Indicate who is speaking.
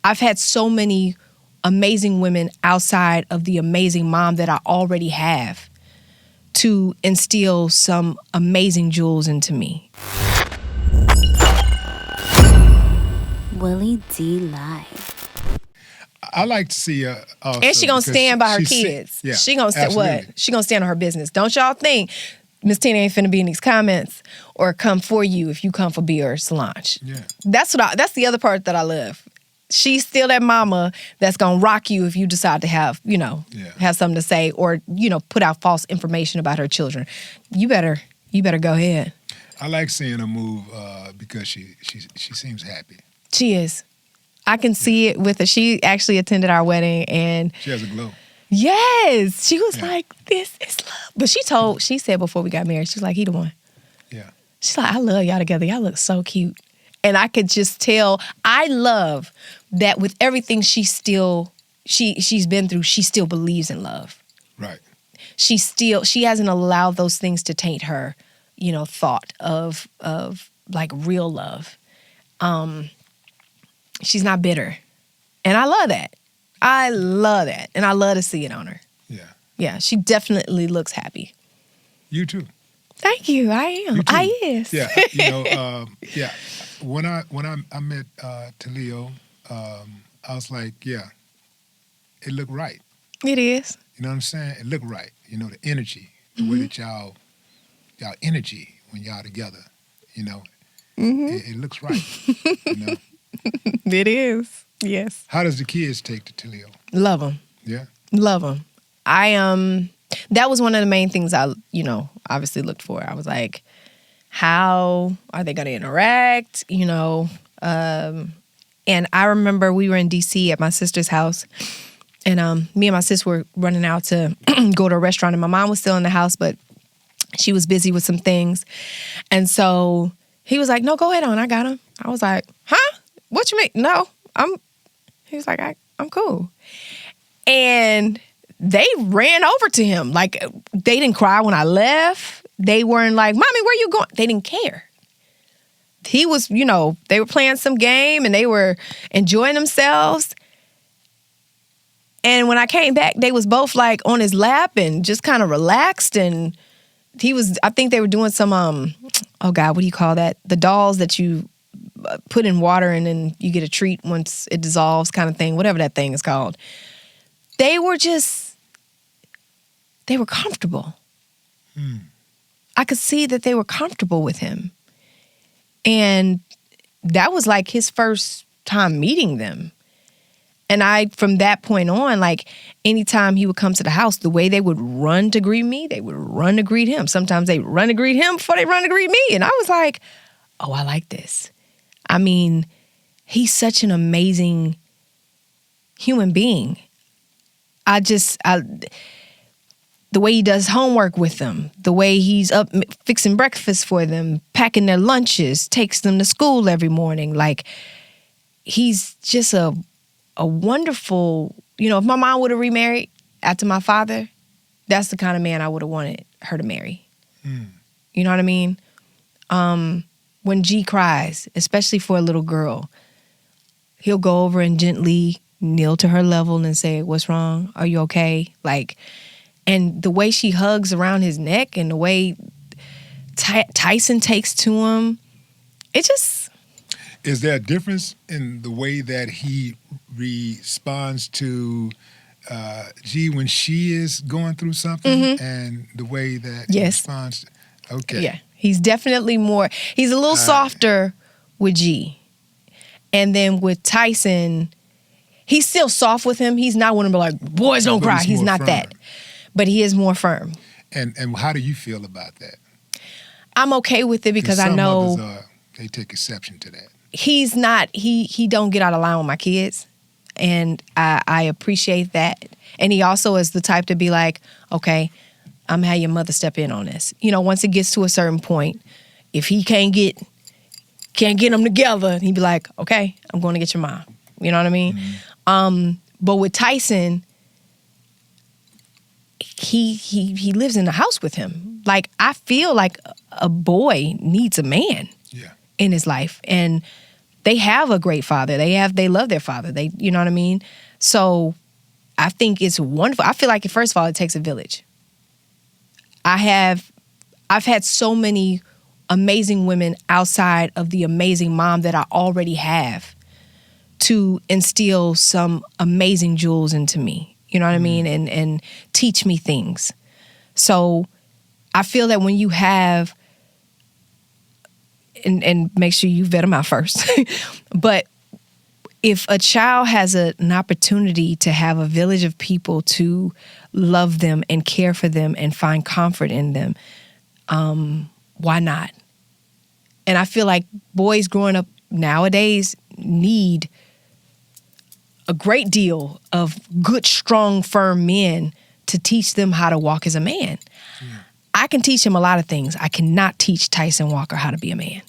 Speaker 1: I've had so many amazing women outside of the amazing mom that I already have to instill some amazing jewels into me.
Speaker 2: Willie D Live.
Speaker 3: I like to see her also,
Speaker 1: and she gonna stand by her
Speaker 3: she's
Speaker 1: kids.
Speaker 3: Yeah,
Speaker 1: she gonna stand
Speaker 3: absolutely.
Speaker 1: what? She gonna stand on her business. Don't y'all think Miss Tina ain't finna be in these comments or come for you if you come for Bea or Solange.
Speaker 3: Yeah.
Speaker 1: That's the other part that I love. She's still that mama that's gonna rock you if you decide to have, have something to say or, put out false information about her children. You better go ahead.
Speaker 3: I like seeing her move because she seems happy.
Speaker 1: She is. I can see it with her. She actually attended our wedding and
Speaker 3: She has a glow.
Speaker 1: yes, she was like, this is love. But she said before we got married, she's like, he the one.
Speaker 3: Yeah.
Speaker 1: She's like, I love y'all together. Y'all look so cute. And I could just tell, I love that with everything she's been through, she still believes in love.
Speaker 3: Right.
Speaker 1: She hasn't allowed those things to taint her, thought of like real love. She's not bitter. And I love that. And I love to see it on her.
Speaker 3: Yeah.
Speaker 1: Yeah, she definitely looks happy.
Speaker 3: You too.
Speaker 1: Thank you. I am.
Speaker 3: You too.
Speaker 1: I is.
Speaker 3: Yeah. Yeah. When I met Talio, I was like, yeah, it looked right.
Speaker 1: It is.
Speaker 3: You know what I'm saying? It looked right. The energy, the way that y'all energy when y'all together, it looks right.
Speaker 1: It is. Yes.
Speaker 3: How does the kids take to Talio?
Speaker 1: Love them.
Speaker 3: Yeah.
Speaker 1: Love them. That was one of the main things I, obviously looked for. I was like, how are they going to interact? And I remember we were in D.C. at my sister's house, and me and my sis were running out to go to a restaurant, and my mom was still in the house, but she was busy with some things. And so he was like, no, go ahead on. I got him. I was like, huh? What you mean? No, he was like, I'm cool. And they ran over to him. Like, they didn't cry when I left. They weren't like, Mommy, where you going? They didn't care. He was, they were playing some game and they were enjoying themselves. And when I came back, they was both like on his lap and just kind of relaxed. And I think they were doing some, oh God, what do you call that? The dolls that you put in water and then you get a treat once it dissolves kind of thing, whatever that thing is called. They were comfortable. I could see that they were comfortable with him. And that was like his first time meeting them. And from that point on, like anytime he would come to the house, the way they would run to greet me, they would run to greet him. Sometimes they run to greet him before they run to greet me. And I was like, oh, I like this. I mean, he's such an amazing human being. The way he does homework with them, the way he's up fixing breakfast for them, packing their lunches, takes them to school every morning. Like, he's just a wonderful, if my mom would have remarried after my father, that's the kind of man I would have wanted her to marry. You know what I mean? When G cries, especially for a little girl, he'll go over and gently kneel to her level and say, what's wrong? Are you okay? Like, and the way she hugs around his neck and the way Tyson takes to him, it just...
Speaker 3: Is there a difference in the way that he responds to G when she is going through something and the way that he responds? Okay.
Speaker 1: Yeah. He's definitely he's a little softer with G. And then with Tyson, he's still soft with him. He's not one to be like, boys don't cry. He's not firm. That. But he is more firm.
Speaker 3: And how do you feel about that?
Speaker 1: I'm okay with it because I know...
Speaker 3: they take exception to that.
Speaker 1: He's not, he don't get out of line with my kids. And I appreciate that. And he also is the type to be like, okay, I'm gonna have your mother step in on this. Once it gets to a certain point, if he can't get them together, he'd be like, okay, I'm going to get your mom. You know what I mean? Mm-hmm. But with Tyson, he lives in the house with him. Like, I feel like a boy needs a man in his life. And they have a great father. They love their father. You know what I mean? So I think it's wonderful. I feel like, first of all, it takes a village. I've had so many amazing women outside of the amazing mom that I already have to instill some amazing jewels into me. You know what I mean? And teach me things. So I feel that when you have, and make sure you vet them out first, but if a child has an opportunity to have a village of people to love them and care for them and find comfort in them, why not? And I feel like boys growing up nowadays need a great deal of good, strong, firm men to teach them how to walk as a man. I can teach him a lot of things. I cannot teach Tyson Walker how to be a man.